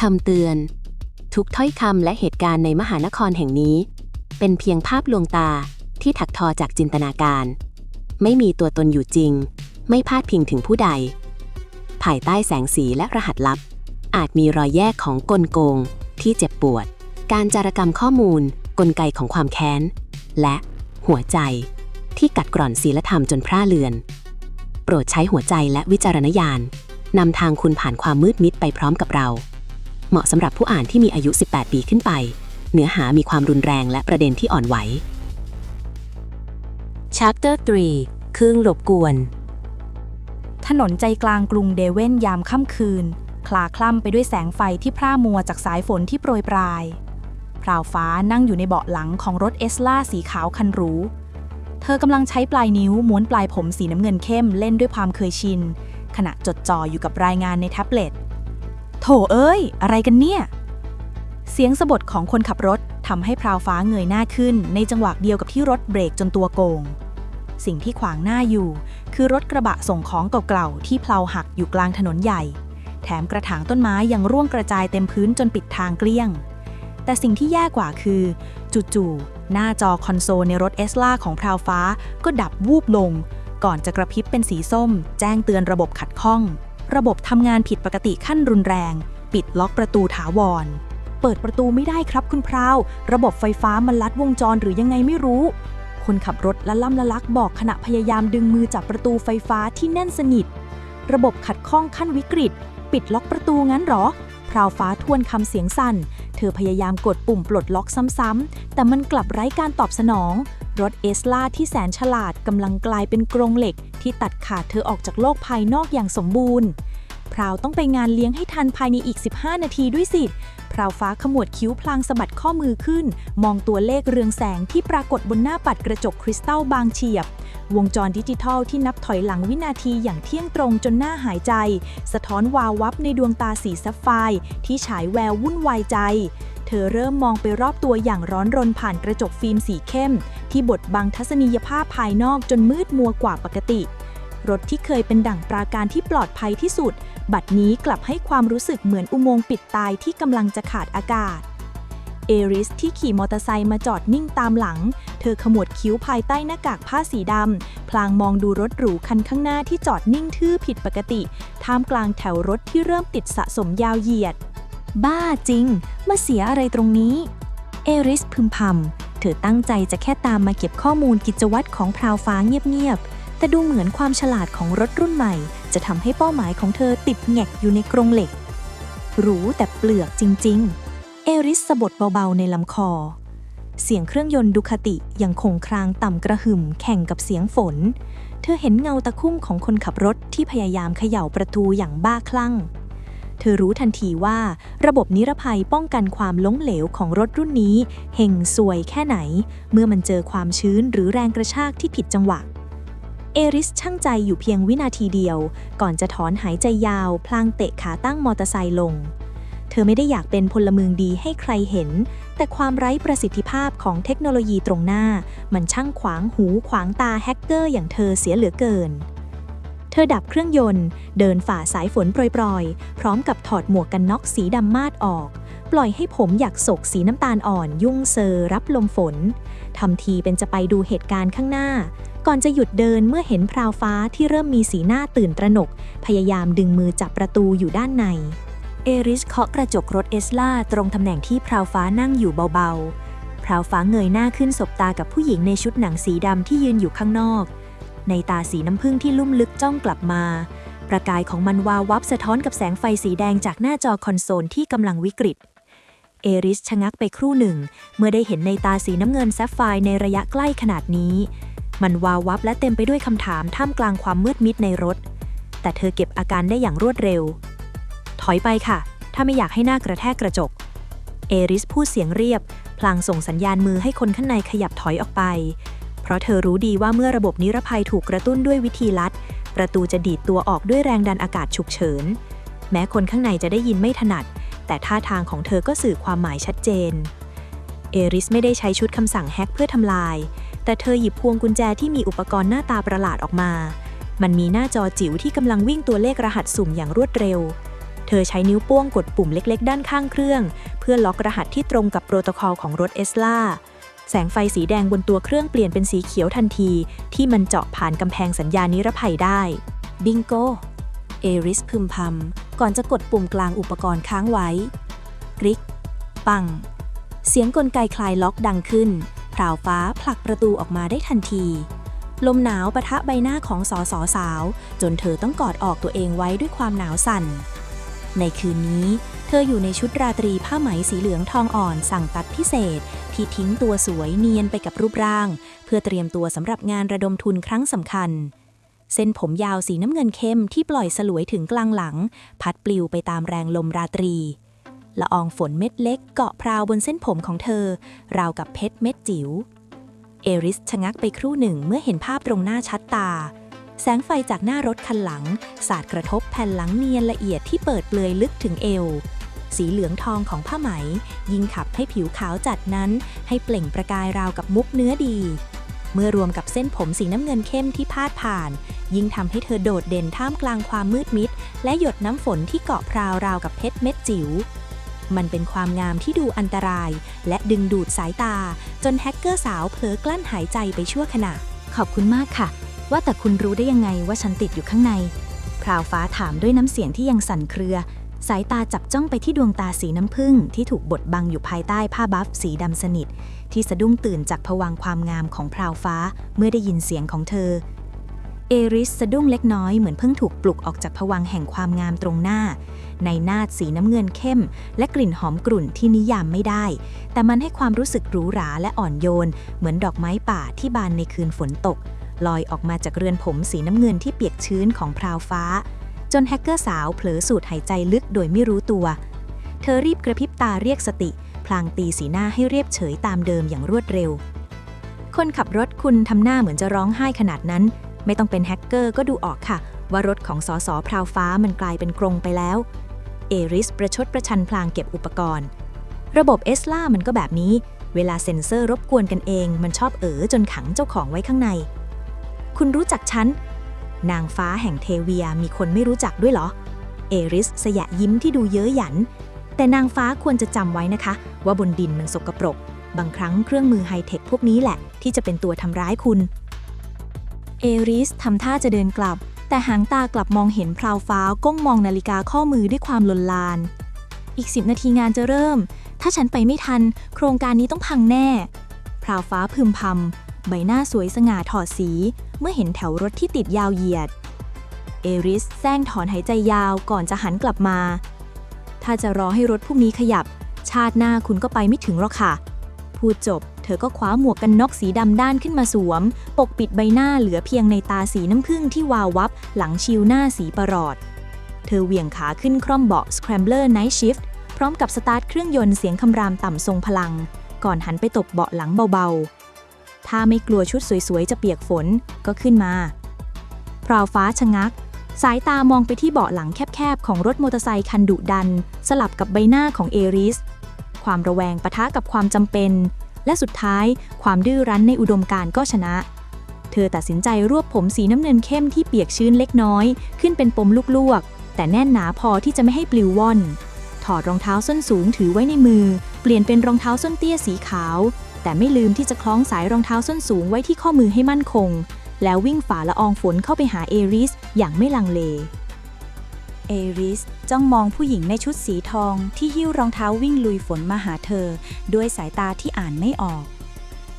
คำเตือนทุกถ้อยคำและเหตุการณ์ในมหานครแห่งนี้เป็นเพียงภาพลวงตาที่ถักทอจากจินตนาการไม่มีตัวตนอยู่จริงไม่พาดพิงถึงผู้ใดภายใต้แสงสีและรหัสลับอาจมีรอยแยกของกลโกงที่เจ็บปวดการจารกรรมข้อมูลกลไกของความแค้นและหัวใจที่กัดกร่อนศีลธรรมจนพร่าเลือนโปรดใช้หัวใจและวิจารณญาณนำทางคุณผ่านความมืดมิดไปพร้อมกับเราเหมาะสำหรับผู้อ่านที่มีอายุ 18 ปีขึ้นไปเนื้อหามีความรุนแรงและประเด็นที่อ่อนไหว Chapter 3 เครื่องรบกวนถนนใจกลางกรุงเดเว่นยามค่ำคืนคลาคล่ำไปด้วยแสงไฟที่พร่ามัวจากสายฝนที่โปรยปรายพราวฟ้านั่งอยู่ในเบาะหลังของรถเอสลาสีขาวคันหรูเธอกำลังใช้ปลายนิ้วม้วนปลายผมสีน้ำเงินเข้มเล่นด้วยความเคยชินขณะจดจ่ออยู่กับรายงานในแท็บเล็ตโถเอ้ยอะไรกันเนี่ยเสียงสะบดของคนขับรถทำให้พราวฟ้าเงยหน้าขึ้นในจังหวะเดียวกับที่รถเบรกจนตัวโกงสิ่งที่ขวางหน้าอยู่คือรถกระบะส่งของเก่าๆที่เพลาหักอยู่กลางถนนใหญ่แถมกระถางต้นไม้ยังร่วงกระจายเต็มพื้นจนปิดทางเกลี้ยงแต่สิ่งที่แย่กว่าคือจู่ๆหน้าจอคอนโซลในรถเอสลาของพราวฟ้าก็ดับวูบลงก่อนจะกระพริบเป็นสีส้มแจ้งเตือนระบบขัดข้องระบบทำงานผิดปกติขั้นรุนแรงปิดล็อกประตูถาวรเปิดประตูไม่ได้ครับคุณพราวระบบไฟฟ้ามันลัดวงจรหรือยังไงไม่รู้คนขับรถละล่ำละลักบอกขณะพยายามดึงมือจับประตูไฟฟ้าที่แน่นสนิทระบบขัดข้องขั้นวิกฤตปิดล็อกประตูงั้นหรอพราวฟ้าทวนคำเสียงสั่นเธอพยายามกดปุ่มปลดล็อกซ้ำๆแต่มันกลับไร้การตอบสนองรถเอสลาที่แสนฉลาดกำลังกลายเป็นกรงเหล็กที่ตัดขาดเธอออกจากโลกภายนอกอย่างสมบูรณ์พราวต้องไปงานเลี้ยงให้ทันภายในอีก15นาทีด้วยสิพราวฟ้าขมวดคิ้วพลางสะบัดข้อมือขึ้นมองตัวเลขเรืองแสงที่ปรากฏบนหน้าปัดกระจกคริสตัลบางเฉียบวงจรดิจิทัลที่นับถอยหลังวินาทีอย่างเที่ยงตรงจนหน้าหายใจสะท้อนวาววับในดวงตาสีซัฟไฟร์ที่ฉายแวววุ่นวายใจเธอเริ่มมองไปรอบตัวอย่างร้อนรนผ่านกระจกฟิล์มสีเข้มที่บดบังทัศนียภาพภายนอกจนมืดมัวกว่าปกติรถที่เคยเป็นดั่งปราการที่ปลอดภัยที่สุดบัดนี้กลับให้ความรู้สึกเหมือนอุโมงค์ปิดตายที่กำลังจะขาดอากาศเอริสที่ขี่มอเตอร์ไซค์มาจอดนิ่งตามหลังเธอขมวดคิ้วภายใต้หน้ากากผ้าสีดำพลางมองดูรถหรูคันข้างหน้าที่จอดนิ่งทื่อผิดปกติท่ามกลางแถวรถที่เริ่มติดสะสมยาวเหยียดบ้าจริงมาเสียอะไรตรงนี้เอริสพึมพำเธอตั้งใจจะแค่ตามมาเก็บข้อมูลกิจวัตรของพราวฟ้าเงียบๆแต่ดูเหมือนความฉลาดของรถรุ่นใหม่จะทำให้เป้าหมายของเธอติดแงกอยู่ในกรงเหล็กรู้แต่เปลือกจริงๆเอริสสะบดเบาๆในลำคอเสียงเครื่องยนต์ดูคาติยังคงครางต่ำกระหึ่มแข่งกับเสียงฝนเธอเห็นเงาตะคุ่มของคนขับรถที่พยายามเขย่าประตูอย่างบ้าคลั่งเธอรู้ทันทีว่าระบบนิรภัยป้องกันความล้มเหลวของรถรุ่นนี้เห่งซวยแค่ไหนเมื่อมันเจอความชื้นหรือแรงกระชากที่ผิดจังหวะเอริสชั่งใจอยู่เพียงวินาทีเดียวก่อนจะถอนหายใจยาวพลางเตะขาตั้งมอเตอร์ไซค์ลงเธอไม่ได้อยากเป็นพลเมืองดีให้ใครเห็นแต่ความไร้ประสิทธิภาพของเทคโนโลยีตรงหน้ามันช่างขวางหูขวางตาแฮกเกอร์อย่างเธอเสียเหลือเกินเธอดับเครื่องยนต์เดินฝ่าสายฝนโปรยๆพร้อมกับถอดหมวกกันน็อกสีดำมาดออกปล่อยให้ผมหยักโศกสีน้ำตาลอ่อนยุ่งเซอรับลมฝนทำทีเป็นจะไปดูเหตุการณ์ข้างหน้าก่อนจะหยุดเดินเมื่อเห็นพราวฟ้าที่เริ่มมีสีหน้าตื่นตระหนกพยายามดึงมือจับประตูอยู่ด้านในเอริสเคาะกระจกรถเอสลาตรงตำแหน่งที่พราวฟ้านั่งอยู่เบาๆพราวฟ้าเงยหน้าขึ้นสบตากับผู้หญิงในชุดหนังสีดำที่ยืนอยู่ข้างนอกในตาสีน้ำผึ้งที่ลุ่มลึกจ้องกลับมาประกายของมันวาววับสะท้อนกับแสงไฟสีแดงจากหน้าจอคอนโซลที่กำลังวิกฤตเอริสชะงักไปครู่หนึ่งเมื่อได้เห็นในตาสีน้ำเงินแซฟไฟร์ในระยะใกล้ขนาดนี้มันวาววับและเต็มไปด้วยคำถามท่ามกลางความมืดมิดในรถแต่เธอเก็บอาการได้อย่างรวดเร็วถอยไปค่ะถ้าไม่อยากให้หน้ากระแทกกระจกเอริสพูดเสียงเรียบพลางส่งสัญญาณมือให้คนข้างในขยับถอยออกไปเพราะเธอรู้ดีว่าเมื่อระบบนิรภัยถูกกระตุ้นด้วยวิธีลัดประตูจะดีดตัวออกด้วยแรงดันอากาศฉุกเฉินแม้คนข้างในจะได้ยินไม่ถนัดแต่ท่าทางของเธอก็สื่อความหมายชัดเจนเอริสไม่ได้ใช้ชุดคำสั่งแฮ็กเพื่อทำลายแต่เธอหยิบพวงกุญแจที่มีอุปกรณ์หน้าตาประหลาดออกมามันมีหน้าจอจิ๋วที่กำลังวิ่งตัวเลขรหัสสุ่มอย่างรวดเร็ว เธอใช้นิ้วโป้งกดปุ่มเล็กๆด้านข้างเครื่องเพื่อล็อกรหัสที่ตรงกับโปรโตคอลของรถเอสลาแสงไฟสีแดงบนตัวเครื่องเปลี่ยนเป็นสีเขียวทันทีที่มันเจาะผ่านกำแพงสัญญาณนิรภัยได้บิงโกเอริสพึมพำก่อนจะกดปุ่มกลางอุปกรณ์ค้างไว้กริ๊กปังเสียงกลไกคลายล็อกดังขึ้นพราวฟ้าผลักประตูออกมาได้ทันทีลมหนาวปะทะใบหน้าของสาวจนเธอต้องกอดออกตัวเองไว้ด้วยความหนาวสั่นในคืนนี้เธออยู่ในชุดราตรีผ้าไหมสีเหลืองทองอ่อนสั่งตัดพิเศษที่ทิ้งตัวสวยเนียนไปกับรูปร่างเพื่อเตรียมตัวสำหรับงานระดมทุนครั้งสำคัญเส้นผมยาวสีน้ำเงินเข้มที่ปล่อยสลวยถึงกลางหลังพัดปลิวไปตามแรงลมราตรีละอองฝนเม็ดเล็กเกาะพราวบนเส้นผมของเธอราวกับเพชรเม็ดจิ๋วเอริสชะงักไปครู่หนึ่งเมื่อเห็นภาพตรงหน้าชัดตาแสงไฟจากหน้ารถคันหลังสาดกระทบแผ่นหลังเนียนละเอียดที่เปิดเปลือยลึกถึงเอวสีเหลืองทองของผ้าไหมยิ่งขับให้ผิวขาวจัดนั้นให้เปล่งประกายราวกับมุกเนื้อดีเมื่อรวมกับเส้นผมสีน้ำเงินเข้มที่พาดผ่านยิ่งทำให้เธอโดดเด่นท่ามกลางความมืดมิดและหยดน้ำฝนที่เกาะพราวราวกับเพชรเม็ดจิ๋วมันเป็นความงามที่ดูอันตรายและดึงดูดสายตาจนแฮกเกอร์สาวเผลอกลั้นหายใจไปชั่วขณะขอบคุณมากค่ะว่าแต่คุณรู้ได้ยังไงว่าฉันติดอยู่ข้างในพราวฟ้าถามด้วยน้ำเสียงที่ยังสั่นเครือสายตาจับจ้องไปที่ดวงตาสีน้ำผึ้งที่ถูกบดบังอยู่ภายใต้ผ้าบัฟสีดำสนิทที่สะดุ้งตื่นจากภวังค์ความงามของพราวฟ้าเมื่อได้ยินเสียงของเธอเอริสสะดุ้งเล็กน้อยเหมือนเพิ่งถูกปลุกออกจากภวังค์แห่งความงามตรงหน้าในนาฏสีน้ำเงินเข้มและกลิ่นหอมกรุ่นที่นิยามไม่ได้แต่มันให้ความรู้สึกหรูหราและอ่อนโยนเหมือนดอกไม้ป่าที่บานในคืนฝนตกลอยออกมาจากเรือนผมสีน้ำเงินที่เปียกชื้นของพราวฟ้าจนแฮกเกอร์สาวเผลอสูดหายใจลึกโดยไม่รู้ตัวเธอรีบกระพริบตาเรียกสติพลางตีสีหน้าให้เรียบเฉยตามเดิมอย่างรวดเร็วคนขับรถคุณทำหน้าเหมือนจะร้องไห้ขนาดนั้นไม่ต้องเป็นแฮกเกอร์ก็ดูออกค่ะว่ารถของสสพราวฟ้ามันกลายเป็นกรงไปแล้วเอริสประชดประชันพลางเก็บอุปกรณ์ระบบเอสลามันก็แบบนี้เวลาเซ็นเซอร์รบกวนกันเองมันชอบจนขังเจ้าของไว้ข้างในคุณรู้จักฉันนางฟ้าแห่งเทเวียมีคนไม่รู้จักด้วยเหรอเอริสสยะยิ้มที่ดูเย้ยหยันแต่นางฟ้าควรจะจำไว้นะคะว่าบนดินมันสกปรกบางครั้งเครื่องมือไฮเทคพวกนี้แหละที่จะเป็นตัวทำร้ายคุณเอริสทำท่าจะเดินกลับแต่หางตากลับมองเห็นพราวฟ้าก้มมองนาฬิกาข้อมือด้วยความลนลานอีก10 นาทีงานจะเริ่มถ้าฉันไปไม่ทันโครงการนี้ต้องพังแน่พราวฟ้าพึมพำใบหน้าสวยสง่าถอดสีเมื่อเห็นแถวรถที่ติดยาวเหยียดเอริสแซงถอนหายใจยาวก่อนจะหันกลับมาถ้าจะรอให้รถพวกนี้ขยับชาติหน้าคุณก็ไปไม่ถึงหรอกค่ะพูดจบเธอก็คว้าหมวกกันน็อกสีดำด้านขึ้นมาสวมปกปิดใบหน้าเหลือเพียงในตาสีน้ำผึ้งที่วาววับหลังชิวหน้าสีประหลอดเธอเหวี่ยงขาขึ้นคร่อมเบาะ Scrambler Night Shift พร้อมกับสตาร์ทเครื่องยนต์เสียงคำรามต่ำทรงพลังก่อนหันไปตบเบาะหลังเบาๆถ้าไม่กลัวชุดสวยๆจะเปียกฝนก็ขึ้นมาพราวฟ้าชะงักสายตามองไปที่เบาะหลังแคบๆของรถมอเตอร์ไซคันดุดันสลับกับใบหน้าของเอริสความระแวงปะทะกับความจำเป็นและสุดท้ายความดื้อรั้นในอุดมการณ์ก็ชนะเธอตัดสินใจรวบผมสีน้ำเงินเข้มที่เปียกชื้นเล็กน้อยขึ้นเป็นปมลวกๆแต่แน่นหนาพอที่จะไม่ให้ปลิวว่อนถอดรองเท้าส้นสูงถือไว้ในมือเปลี่ยนเป็นรองเท้าส้นเตี้ยสีขาวแต่ไม่ลืมที่จะคล้องสายรองเท้าส้นสูงไว้ที่ข้อมือให้มั่นคงแล้ววิ่งฝ่าละอองฝนเข้าไปหาเอริสอย่างไม่ลังเลเอริสจ้องมองผู้หญิงในชุดสีทองที่หิ้วรองเท้าวิ่งลุยฝนมาหาเธอด้วยสายตาที่อ่านไม่ออก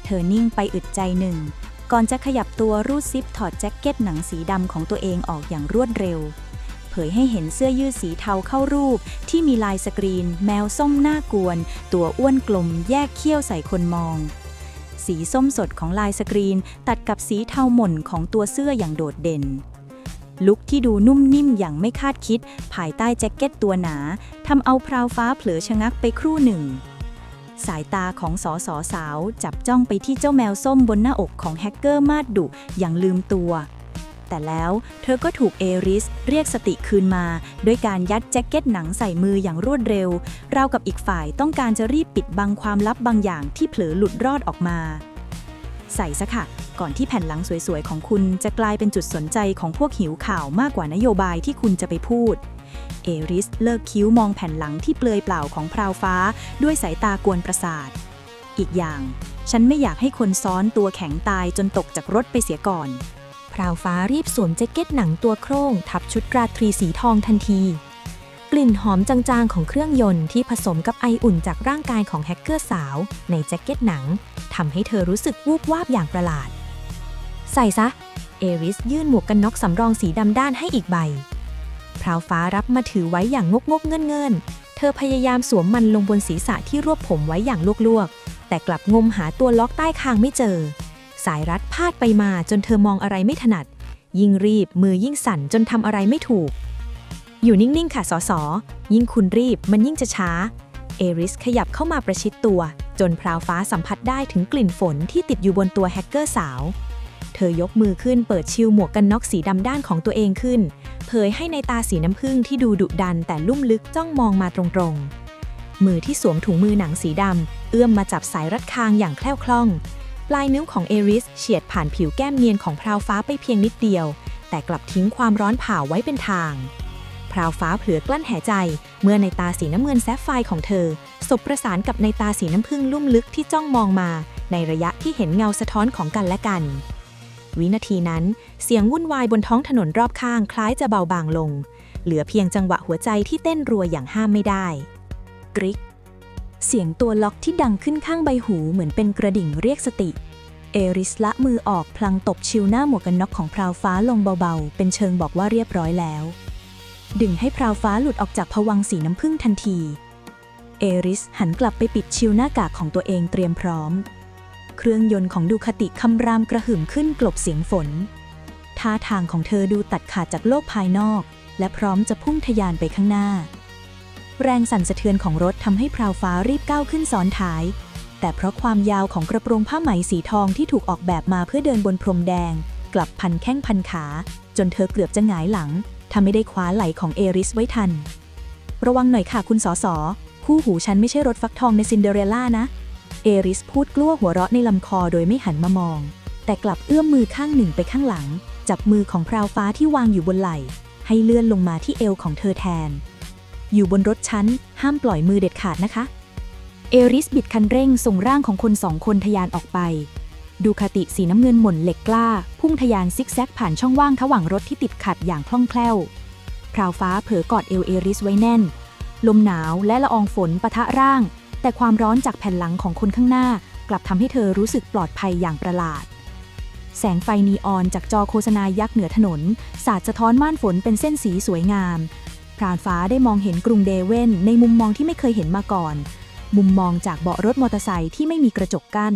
เธอนิ่งไปอึดใจหนึ่งก่อนจะขยับตัวรูดซิปถอดแจ็คเก็ตหนังสีดำของตัวเองออกอย่างรวดเร็วเผยให้เห็นเสื้อยืดสีเทาเข้ารูปที่มีลายสกรีนแมวส้มหน้ากวนตัวอ้วนกลมแยกเขี้ยวใส่คนมองสีส้มสดของลายสกรีนตัดกับสีเทาหม่นของตัวเสื้ออย่างโดดเด่นลุคที่ดูนุ่มนิ่มอย่างไม่คาดคิดภายใต้แจ็คเก็ตตัวหนาทำเอาพราวฟ้าเผลอชะงักไปครู่หนึ่งสายตาของสาวจับจ้องไปที่เจ้าแมวส้มบนหน้าอกของแฮกเกอร์มาดดุอย่างลืมตัวแต่แล้วเธอก็ถูกเอริสเรียกสติคืนมาด้วยการยัดแจ็คเก็ตหนังใส่มืออย่างรวดเร็วราวกับอีกฝ่ายต้องการจะรีบปิดบังความลับบางอย่างที่เผลอหลุดรอดออกมาใส่ซะค่ะก่อนที่แผ่นหลังสวยๆของคุณจะกลายเป็นจุดสนใจของพวกหิวข่าวมากกว่านโยบายที่คุณจะไปพูด เอริสเลิกคิ้วมองแผ่นหลังที่เปลือยเปล่าของพราวฟ้าด้วยสายตากวนประสาทอีกอย่างฉันไม่อยากให้คนซ้อนตัวแข็งตายจนตกจากรถไปเสียก่อนพราวฟ้ารีบสวมแจ็คเก็ตหนังตัวโคร่งทับชุดราตรีสีทองทันทีกลิ่นหอมจางๆของเครื่องยนต์ที่ผสมกับไออุ่นจากร่างกายของแฮกเกอร์สาวในแจ็คเก็ตหนังทำให้เธอรู้สึกวูบวาบอย่างประหลาดใส่ซะเอริสยื่นหมวกกันน็อกสำรองสีดำด้านให้อีกใบพราวฟ้ารับมาถือไว้อย่างงกเงินเธอพยายามสวมมันลงบนศีรษะที่รวบผมไว้อย่างลวกๆแต่กลับงมหาตัวล็อกใต้คางไม่เจอสายรัดพาดไปมาจนเธอมองอะไรไม่ถนัดยิ่งรีบมือยิ่งสั่นจนทำอะไรไม่ถูกอยู่นิ่งๆค่ะสสยิ่งคุณรีบมันยิ่งจะช้าเอริสขยับเข้ามาประชิดตัวจนพราวฟ้าสัมผัสได้ถึงกลิ่นฝนที่ติดอยู่บนตัวแฮกเกอร์สาวเธอยกมือขึ้นเปิดชิลหมวกกันน็อกสีดำด้านของตัวเองขึ้นเผยให้ในตาสีน้ำผึ้งที่ดูดุดันแต่ลุ่มลึกจ้องมองมาตรงๆมือที่สวมถุงมือหนังสีดำเอื้อมมาจับสายรัดคางอย่างแคล่วคล่องปลายนิ้วของเอริสเฉียดผ่านผิวแก้มเนียนของพราวฟ้าไปเพียงนิดเดียวแต่กลับทิ้งความร้อนเผาไว้เป็นทางพราวฟ้าเผลอกลั้นหายใจเมื่อในตาสีน้ำเงินแซฟไฟร์ของเธอสบประสานกับในตาสีน้ำผึ้งลุ่มลึกที่จ้องมองมาในระยะที่เห็นเงาสะท้อนของกันและกันวินาทีนั้นเสียงวุ่นวายบนท้องถนนรอบข้างคล้ายจะเบาบางลงเหลือเพียงจังหวะหัวใจที่เต้นรัวอย่างห้ามไม่ได้กริ๊กเสียงตัวล็อกที่ดังขึ้นข้างใบหูเหมือนเป็นกระดิ่งเรียกสติเอริสละมือออกพลังตบชิวหน้าหมวกกันน็อกของพราวฟ้าลงเบาๆเป็นเชิงบอกว่าเรียบร้อยแล้วดึงให้พราวฟ้าหลุดออกจากภวังค์สีน้ำผึ้งทันทีเอริสหันกลับไปปิดชิวหน้ากากของตัวเองเตรียมพร้อมเครื่องยนต์ของดูคาติคำรามกระหึ่มขึ้นกลบเสียงฝนท่าทางของเธอดูตัดขาดจากโลกภายนอกและพร้อมจะพุ่งทะยานไปข้างหน้าแรงสั่นสะเทือนของรถทำให้พราวฟ้ารีบก้าวขึ้นซ้อนท้ายแต่เพราะความยาวของกระโปรงผ้าไหมสีทองที่ถูกออกแบบมาเพื่อเดินบนพรมแดงกลับพันแข้งพันขาจนเธอเกือบจะหงายหลังทำไม่ได้คว้าไหล่ของเอริสไว้ทันระวังหน่อยค่ะคุณสสคู่หูฉันไม่ใช่รถฟักทองในซินเดอเรลล่านะเอริสพูดกลั้วหัวเราะในลำคอโดยไม่หันมามองแต่กลับเอื้อมมือข้างหนึ่งไปข้างหลังจับมือของพราวฟ้าที่วางอยู่บนไหล่ให้เลื่อนลงมาที่เอวของเธอแทนอยู่บนรถฉันห้ามปล่อยมือเด็ดขาดนะคะเอริสบิดคันเร่งส่งร่างของคนสองคนทะยานออกไปดูคาติสีน้ำเงินหม่นเหล็กกล้าพุ่งทะยานซิกแซกผ่านช่องว่างระหว่างรถที่ติดขัดอย่างคล่องแคล่วพราวฟ้าเผลอกอดเอวเอริสไว้แน่นลมหนาวและละอองฝนปะทะร่างแต่ความร้อนจากแผ่นหลังของคนข้างหน้ากลับทำให้เธอรู้สึกปลอดภัยอย่างประหลาดแสงไฟนีออนจากจอโฆษณายักษ์เหนือถนนสาดสะท้อนม่านฝนเป็นเส้นสีสวยงามพรานฟ้าได้มองเห็นกรุงเดเวนในมุมมองที่ไม่เคยเห็นมาก่อนมุมมองจากเบาะรถมอเตอร์ไซค์ที่ไม่มีกระจกกั้น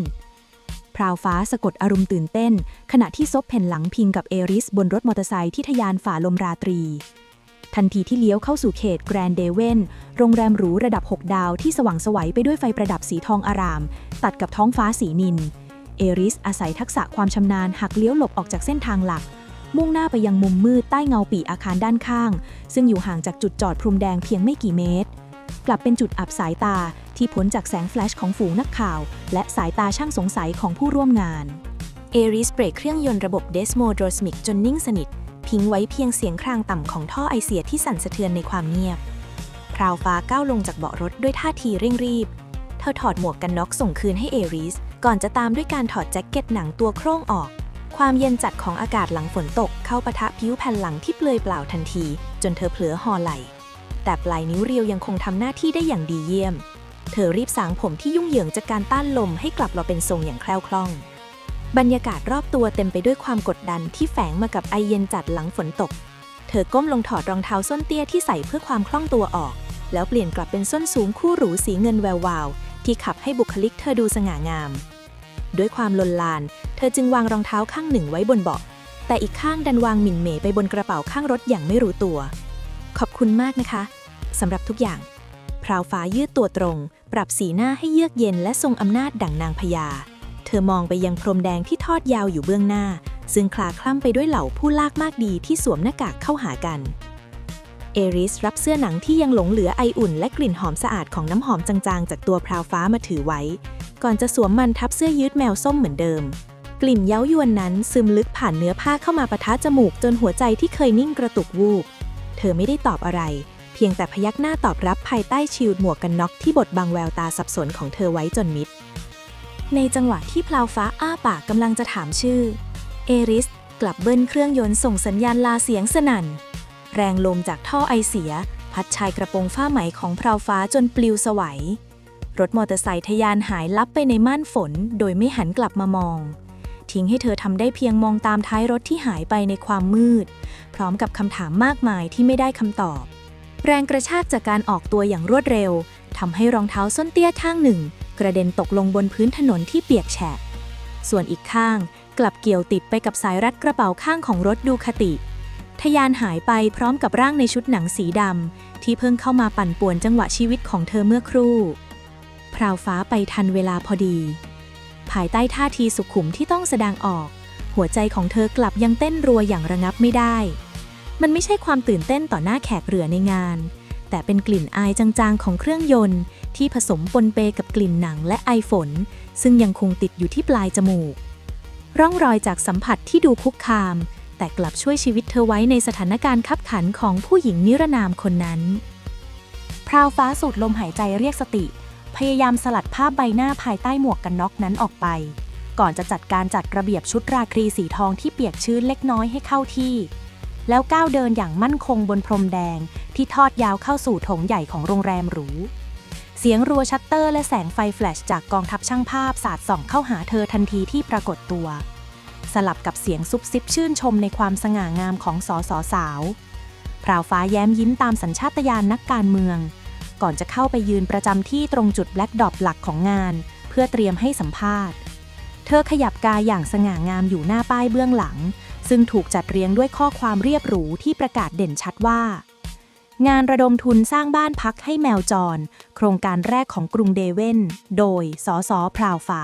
พราวฟ้าสะกดอารมณ์ตื่นเต้นขณะที่ซบแผ่นหลังพิงกับเอริสบนรถมอเตอร์ไซค์ที่ทะยานฝ่าลมราตรีทันทีที่เลี้ยวเข้าสู่เขตแกรนด์เดเวนโรงแรมหรูระดับ6ดาวที่สว่างไสวไปด้วยไฟประดับสีทองอารามตัดกับท้องฟ้าสีนิลเอริสอาศัยทักษะความชำนาญหักเลี้ยวหลบออกจากเส้นทางหลักมุ่งหน้าไปยังมุมมืดใต้เงาปีอาคารด้านข้างซึ่งอยู่ห่างจากจุดจอดพรมแดงเพียงไม่กี่เมตรกลับเป็นจุดอับสายตาที่พ้นจากแสงแฟลชของฝูงนักข่าวและสายตาช่างสงสัยของผู้ร่วมงานเอริสเบรกเครื่องยนต์ระบบเดสโมโดสมิกจนนิ่งสนิทพิงไว้เพียงเสียงครางต่ำของท่อไอเสียที่สั่นสะเทือนในความเงียบพราวฟ้าก้าวลงจากเบาะรถด้วยท่าทีเร่งรีบเธอถอดหมวกกันน็อกส่งคืนให้เอริสก่อนจะตามด้วยการถอดแจ็คเก็ตหนังตัวโคร่งออกความเย็นจัดของอากาศหลังฝนตกเข้าปะทะผิวแผ่นหลังที่เปลือยเปล่าทันทีจนเธอเผลอห่อไหล่แต่ปลายนิ้วเรียวยังคงทำหน้าที่ได้อย่างดีเยี่ยมเธอรีบสางผมที่ยุ่งเหยิงจากการต้านลมให้กลับมาเป็นทรงอย่างแคล่วคล่องบรรยากาศรอบตัวเต็มไปด้วยความกดดันที่แฝงมากับไอเย็นจัดหลังฝนตกเธอก้มลงถอดรองเท้าส้นเตี้ยที่ใส่เพื่อความคล่องตัวออกแล้วเปลี่ยนกลับเป็นส้นสูงคู่หรูสีเงินแวววาวที่ขับให้บุคลิกเธอดูสง่างามด้วยความลนลานเธอจึงวางรองเท้าข้างหนึ่งไว้บนเบาะแต่อีกข้างดันวางหมิ่นเหม่ไปบนกระเป๋าข้างรถอย่างไม่รู้ตัวขอบคุณมากนะคะสำหรับทุกอย่างพราวฟ้ายืดตัวตรงปรับสีหน้าให้เยือกเย็นและทรงอำนาจดั่งนางพญาเธอมองไปยังพรมแดงที่ทอดยาวอยู่เบื้องหน้าซึ่งคลาคล่ำไปด้วยเหล่าผู้ลากมากดีที่สวมหน้ากากเข้าหากันเอริสรับเสื้อหนังที่ยังหลงเหลือไออุ่นและกลิ่นหอมสะอาดของน้ำหอมจางๆจากตัวพราวฟ้ามาถือไว้ก่อนจะสวมมันทับเสื้อยืดแมวส้มเหมือนเดิมกลิ่นเย้ายวนนั้นซึมลึกผ่านเนื้อผ้าเข้ามาปะทะจมูกจนหัวใจที่เคยนิ่งกระตุกวูบ เธอไม่ได้ตอบอะไรเพียงแต่พยักหน้าตอบรับภายใต้ชิลด์หมวกกันน็อกที่บดบังแววตาสับสนของเธอไว้จนมิดในจังหวะที่พลาวฟ้าอ้าปากกำลังจะถามชื่อเอริสกลับเบิ้ลเครื่องยนต์ส่งสัญญาณลาเสียงสนั่นแรงลมจากท่อไอเสียพัดชายกระโปรงฝ้าไหมของพราวฟ้าจนปลิวสวัยรถมอเตอร์ไซค์ทะยานหายลับไปในม่านฝนโดยไม่หันกลับมามองทิ้งให้เธอทำได้เพียงมองตามท้ายรถที่หายไปในความมืดพร้อมกับคำถามมากมายที่ไม่ได้คำตอบแรงกระชากจากการออกตัวอย่างรวดเร็วทำให้รองเท้าส้นเตี้ยข้างหนึ่งกระเด็นตกลงบนพื้นถนนที่เปียกแฉะส่วนอีกข้างกลับเกี่ยวติดไปกับสายรัดกระเป๋าข้างของรถดูคติทะยานหายไปพร้อมกับร่างในชุดหนังสีดำที่เพิ่งเข้ามาปั่นป่วนจังหวะชีวิตของเธอเมื่อครู่พราวฟ้าไปทันเวลาพอดีภายใต้ท่าทีสุขุมที่ต้องแสดงออกหัวใจของเธอกลับยังเต้นรัวอย่างระงับไม่ได้มันไม่ใช่ความตื่นเต้นต่อหน้าแขกเรือในงานแต่เป็นกลิ่นอายจางๆของเครื่องยนต์ที่ผสมปนเปกับกลิ่นหนังและไอฝนซึ่งยังคงติดอยู่ที่ปลายจมูกร่องรอยจากสัมผัสที่ดูคุกคามแต่กลับช่วยชีวิตเธอไว้ในสถานการณ์คับขันของผู้หญิงนิรนามคนนั้นพราวฟ้าสูดลมหายใจเรียกสติพยายามสลัดภาพใบหน้าภายใต้หมวกกันน็อกนั้นออกไปก่อนจะจัดการจัดระเบียบชุดราตรีสีทองที่เปียกชื้นเล็กน้อยให้เข้าที่แล้วก้าวเดินอย่างมั่นคงบนพรมแดงที่ทอดยาวเข้าสู่โถงใหญ่ของโรงแรมหรูเสียงรัวชัตเตอร์และแสงไฟแฟลชจากกองทัพช่างภาพสาดส่องเข้าหาเธอทันทีที่ปรากฏตัวสลับกับเสียงซุบซิบชื่นชมในความสง่างามของสาวพราวฟ้าแย้มยิ้มตามสัญชาตญาณนักการเมืองก่อนจะเข้าไปยืนประจำที่ตรงจุดแบล็คดรอปหลักของงานเพื่อเตรียมให้สัมภาษณ์เธอขยับกายอย่างสง่างามอยู่หน้าป้ายเบื้องหลังซึ่งถูกจัดเรียงด้วยข้อความเรียบหรูที่ประกาศเด่นชัดว่างานระดมทุนสร้างบ้านพักให้แมวจรโครงการแรกของกรุงเดเวนโดยสส.พราวฟ้า